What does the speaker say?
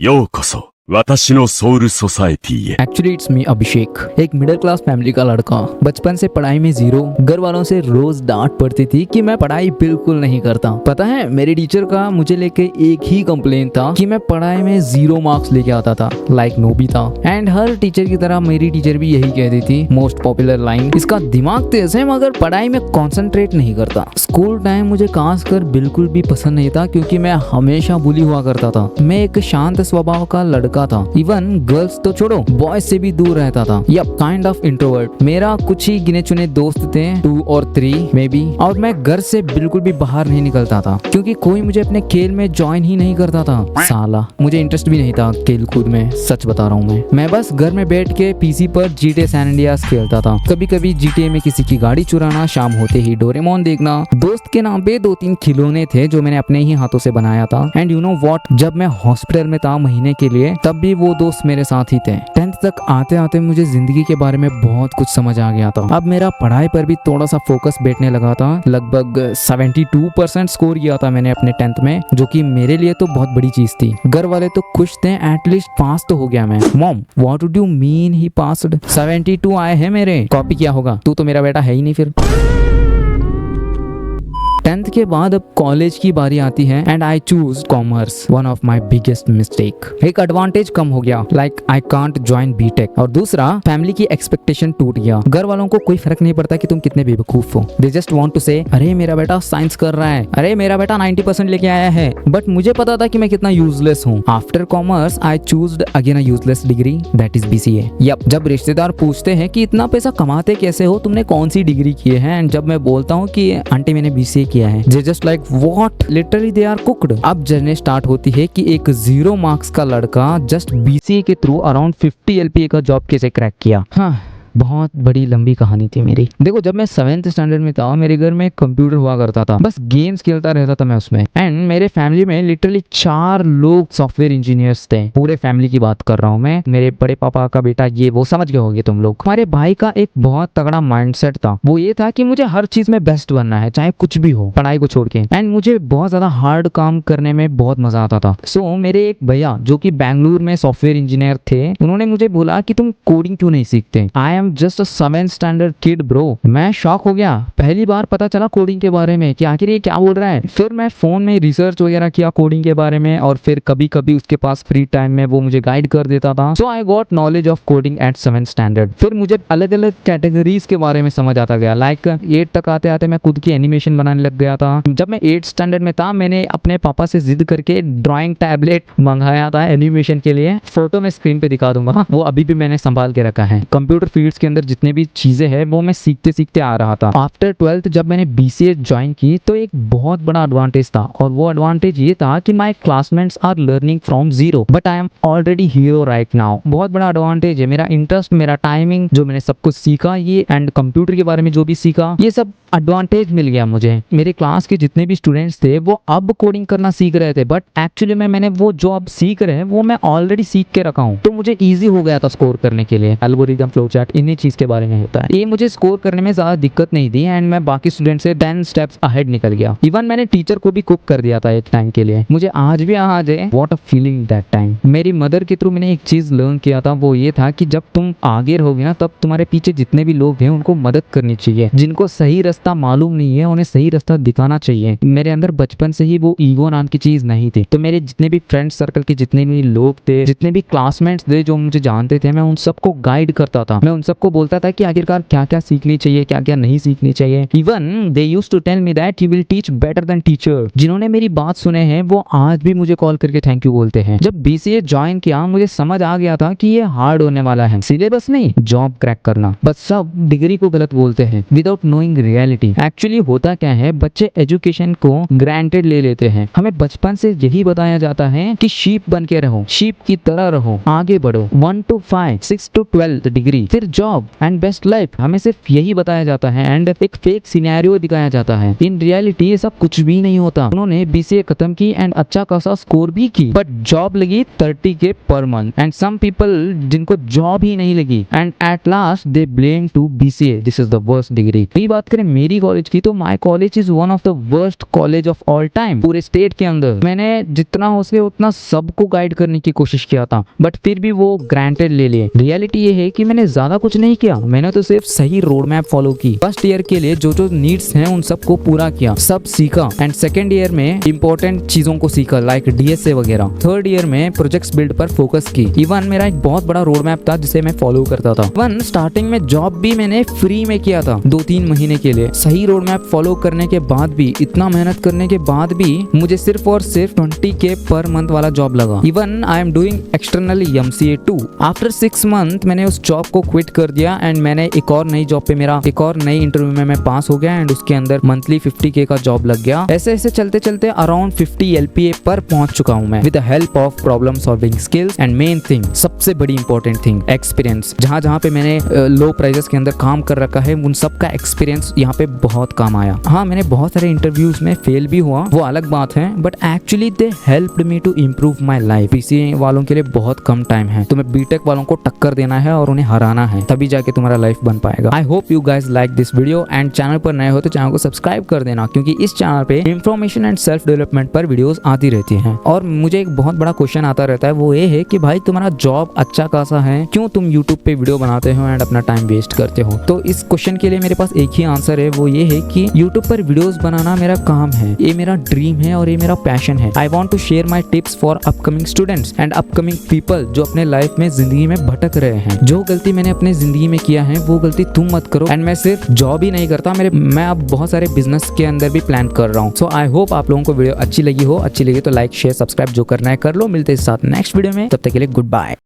ようこそ、私のソウルソサエティへ。एक्चुअली it's me अभिषेक, एक middle class family का लड़का। बचपन से पढ़ाई में जीरो। घर वालों से रोज डांट पड़ती थी कि मैं पढ़ाई बिल्कुल नहीं करता। पता है मेरे टीचर का मुझे लेके एक ही कंप्लेन था कि मैं पढ़ाई में 0 मार्क्स लेके आता था, like Nobita. And her teacher की तरह मेरी टीचर भी यही कहती थी, मोस्ट पॉपुलर लाइन, इसका दिमाग तेज है मगर पढ़ाई में कॉन्सेंट्रेट नहीं करता। स्कूल टाइम मुझे खास कर बिल्कुल भी पसंद नहीं था क्योंकि मैं हमेशा बुली हुआ करता था। मैं एक शांत स्वभाव का लड़का था। इवन गर्ल्स तो छोड़ो, बॉयज से भी दूर रहता था। Yup, kind of introvert. मेरा कुछ ही गिने चुने दोस्त थे, 2 और 3 मे बी। और मैं घर से बिल्कुल भी बाहर नहीं निकलता था क्योंकि कोई मुझे अपने खेल में ज्वाइन ही नहीं करता था। साला, मुझे इंटरेस्ट भी नहीं था खेल कूद में, सच बता रहा हूँ मैं बस घर में बैठ के पीसी पर GTA सैन एंड्रियास खेलता था। कभी कभी GTA में किसी की गाड़ी चुराना, शाम होते ही डोरेमोन देखना। दोस्त के नाम पे 2-3 खिलौने थे जो मैंने अपने ही हाथों से बनाया था। एंड यू नो व्हाट, जब मैं हॉस्पिटल में था महीने के लिए, तब भी वो दोस्त मेरे साथ ही थे। 10th तक आते आते मुझे जिंदगी के बारे में बहुत कुछ समझ आ गया था। अब मेरा पढ़ाई पर भी थोड़ा सा फोकस बैठने लगा था। लगभग 72% स्कोर किया था मैंने अपने 10th में, जो कि मेरे लिए तो बहुत बड़ी चीज थी। घर वाले तो खुश थे, एटलीस्ट पास तो हो गया मैं। Mom, what do you mean he passed? 72 आए हैं मेरे। कॉपी किया होगा, तू तो मेरा बेटा है ही नहीं फिर। 10th के बाद अब कॉलेज की बारी आती है and I choose commerce, one of my biggest mistake. एक एडवांटेज कम हो गया, like I can't join BTech. और दूसरा, फैमिली की एक्सपेक्टेशन टूट गया। घर वालों को कोई फर्क नहीं पड़ता कि तुम कितने बेवकूफ हो। दे जस्ट वांट टू से, अरे मेरा बेटा साइंस कर रहा है, अरे मेरा बेटा 90% लेके आया है। बट मुझे पता था कि मैं कितना यूजलेस हूँ। After commerce I chose again a useless degree, that is BCA। Yup, जब रिश्तेदार पूछते हैं कि इतना पैसा कमाते कैसे हो, तुमने कौन सी डिग्री की है, एंड जब मैं बोलता हूँ कि आंटी मैंने BCA किया है, they just like what, literally they are cooked। अब जर्नी स्टार्ट होती है कि एक 0 मार्क्स का लड़का जस्ट BCA के थ्रू अराउंड 50 LPA का जॉब कैसे क्रैक किया। हाँ, बहुत बड़ी लंबी कहानी थी मेरी। देखो, जब मैं 7th स्टैंडर्ड में था, मेरे घर में एक कंप्यूटर हुआ करता था, बस गेम्स खेलता रहता था मैं उसमें। एंड मेरे फैमिली में लिटरली 4 लोग सॉफ्टवेयर इंजीनियर्स थे। पूरे फैमिली की बात कर रहा हूँ मैं, मेरे बड़े पापा का बेटा, ये वो समझ गए होंगे तुम लोग। हमारे भाई का एक बहुत तगड़ा माइंडसेट था, वो ये था कि मुझे हर चीज में बेस्ट बनना है, चाहे कुछ भी हो, पढ़ाई को छोड़ के। एंड मुझे बहुत ज्यादा हार्ड काम करने में बहुत मजा आता था। सो मेरे एक भैया जो कि बैंगलोर में सॉफ्टवेयर इंजीनियर थे, उन्होंने मुझे बोला कि तुम कोडिंग क्यों नहीं सीखते। I am just a 7th standard kid bro. मैं शॉक हो गया, पहली बार पता चला कोडिंग के बारे में कि आखिर ये क्या बोल रहा है। फिर मैं फोन में रिसर्च वगैरह किया कोडिंग के बारे में, और फिर कभी कभी उसके पास फ्री टाइम में वो मुझे गाइड कर देता था। So I got knowledge of coding at 7th standard. फिर मुझे अलग अलग कैटेगरीज के बारे में समझ आता गया। लाइक 8 तक आते आते मैं खुद की एनिमेशन बनाने लग गया था। जब मैं 8th स्टैंडर्ड में था, मैंने अपने पापा से जिद करके ड्राइंग टैबलेट मंगाया था एनिमेशन के लिए। फोटो मैं स्क्रीन पे दिखा दूंगा, वो अभी भी मैंने संभाल के रखा है। कंप्यूटर फील्ड्स के अंदर जितने भी चीजें हैं वो मैं सीखते सीखते आ रहा था। आफ्टर 12th जब मैंने BCA ज्वाइन की, तो एक बहुत बड़ा एडवांटेज था, और वो एडवांटेज ये था कि my classmates are learning from zero but I am already hero right now. बहुत बड़ा एडवांटेज है। मेरा इंटरेस्ट, मेरा टाइमिंग, जो मैंने सब कुछ सीखा ये, एंड कंप्यूटर के बारे में जो भी सीखा, ये सब एडवांटेज मिल गया मुझे। मेरे क्लास के जितने भी स्टूडेंट्स थे वो अब कोडिंग करना सीख रहे थे, बट एक्चुअली में मैंने वो जो अब सीख रहे हैं वो मैं ऑलरेडी सीख के रखा हूँ, तो मुझे इजी हो गया था स्कोर करने के लिए। एल्गोरिथम, फ्लो चार्ट, इन्हीं चीज के बारे में होता है। ये मुझे स्कोर करने में ज्यादा दिक्कत नहीं थी, एंड मैं बाकी स्टूडेंट से 10 स्टेप्स अहेड निकल गया। इवन मैंने टीचर को भी कुक कर दिया था एक टाइम के लिए। मुझे आज भी याद है what a feeling that time. मेरी मदर के थ्रू मैंने एक चीज लर्न किया था, वो ये था कि जब तुम आगे रहोगे ना, तब तुम्हारे पीछे जितने भी लोग हैं उनको मदद करनी चाहिए। जिनको सही रास्ता मालूम नहीं है उन्हें सही रास्ता दिखाना चाहिए। मेरे अंदर बचपन से ही वो ईगो नाम की चीज नहीं थी, तो मेरे जितने भी फ्रेंड सर्कल के जितने भी लोग थे, जितने भी क्लासमेट्स थे जो मुझे जानते थे, मैं उन सबको गाइड करता था। मैं उन सबको बोलता था कि आखिरकार क्या क्या सीखनी चाहिए, क्या क्या नहीं सीखनी चाहिए। Even they used to tell me that you will teach better than teacher. जिन्होंने मेरी बात सुने हैं वो आज भी मुझे कॉल करके थैंक यू बोलते हैं। जब BCA ज्वाइन किया, मुझे समझ आ गया था कि ये हार्ड होने वाला है, सिलेबस नहीं, जॉब क्रैक करना। बस सब डिग्री को गलत बोलते हैं विदाउट नोइंग रियलिटी। एक्चुअली होता क्या है, बच्चे एजुकेशन को ग्रांटेड ले लेते हैं। हमें बचपन से यही बताया जाता है कि शीप बन के रहो, शीप की तरह रहो, आगे बढ़ो, 1 to 5, 6 to 12 डिग्री, फिर जॉब एंड बेस्ट लाइफ, हमें सिर्फ यही बताया जाता है एंड एक फेक सिनेरियो दिखाया जाता है। इन रियलिटी ये सब कुछ भी नहीं होता। उन्होंने BCA खत्म की एंड अच्छा खासा स्कोर भी की, बट जॉब लगी 30K पर मंथ एंड सम पीपल जिनको जॉब ही नहीं लगी and at last they blame to BCA, this is the worst degree. बात करें मेरी कॉलेज की तो my college is one of the worst college of all time पूरे स्टेट के अंदर। मैंने जितना हो सके उतना सबको गाइड करने की कोशिश किया था, बट फिर भी वो ग्रांटेड ले लिए। रियलिटी ये है कि मैंने ज्यादा कुछ नहीं किया, मैंने तो सिर्फ सही रोड मैप फॉलो की। फर्स्ट ईयर के लिए जो जो नीड्स हैं उन सबको पूरा किया, सब सीखा एंड सेकेंड ईयर में इंपॉर्टेंट चीजों को सीखा लाइक DSA वगैरह। थर्ड ईयर में प्रोजेक्ट्स बिल्ड पर फोकस की। इवन मेरा एक बहुत बड़ा रोड मैप था जिसे मैं फॉलो करता था। इवन स्टार्टिंग में जॉब भी मैंने फ्री में किया था 2-3 महीने के लिए। सही रोड मैप फॉलो करने के बाद भी, इतना मेहनत करने के बाद भी मुझे सिर्फ और सिर्फ 20K पर मंथ वाला जॉब लगा। Even I am doing externally MCA 2। After 6 month मैंने उस जॉब को क्विट कर दिया एंड मैंने एक और नई जॉब पे मेरा एक और नई इंटरव्यू में मैं पास हो गया एंड उसके अंदर मंथली 50K का जॉब लग गया। ऐसे ऐसे चलते चलते अराउंड 50 LPA पर पहुंच चुका हूं मैं with the help of problem solving skills and main thing, सबसे बड़ी इंपॉर्टेंट थिंग, एक्सपीरियंस। जहां जहां पे मैंने लो प्राइजेस के अंदर काम कर रखा है उन सब का एक्सपीरियंस यहाँ पे बहुत काम आया। हाँ, मैंने बहुत सारे इंटरव्यूज में फेल भी हुआ, वो अलग बात है, but actually they helped me to improve my life. BCA वालों के लिए बहुत कम टाइम है, तुम्हें BTech वालों को टक्कर देना है और उन्हें हराना है, तभी जाके तुम्हारा लाइफ बन पाएगा। I hope you guys like this video and channel पर नए हो तो चैनल को सब्सक्राइब कर देना, क्योंकि इस चैनल पे इंफॉर्मेशन एंड सेल्फ डेवलपमेंट पर वीडियोस आती रहती हैं। और मुझे एक बहुत बड़ा क्वेश्चन आता रहता है, वो ये है कि भाई तुम्हारा जॉब अच्छा खासा है, क्यों तुम यूट्यूब पे वीडियो बनाते हो एंड अपना टाइम वेस्ट करते हो? तो इस क्वेश्चन के लिए मेरे पास एक ही आंसर है, वो ये है कि यूट्यूब पर वीडियोस बनाना मेरा काम है, ये मेरा ड्रीम है और ये मेरा पैशन है। I want to share my tips for upcoming students and upcoming people जो अपने लाइफ में जिंदगी में भटक रहे हैं। जो गलती मैंने अपने जिंदगी में किया है वो गलती तुम मत करो। एंड मैं सिर्फ जॉब ही नहीं करता, मैं अब बहुत सारे बिजनेस के अंदर भी प्लान कर रहा हूँ। सो आई होप आप लोगों को वीडियो अच्छी लगी हो। अच्छी लगी तो लाइक शेयर सब्सक्राइब जो करना है कर लो। मिलते हैं साथ नेक्स्ट वीडियो में, तब तक के लिए गुड बाय।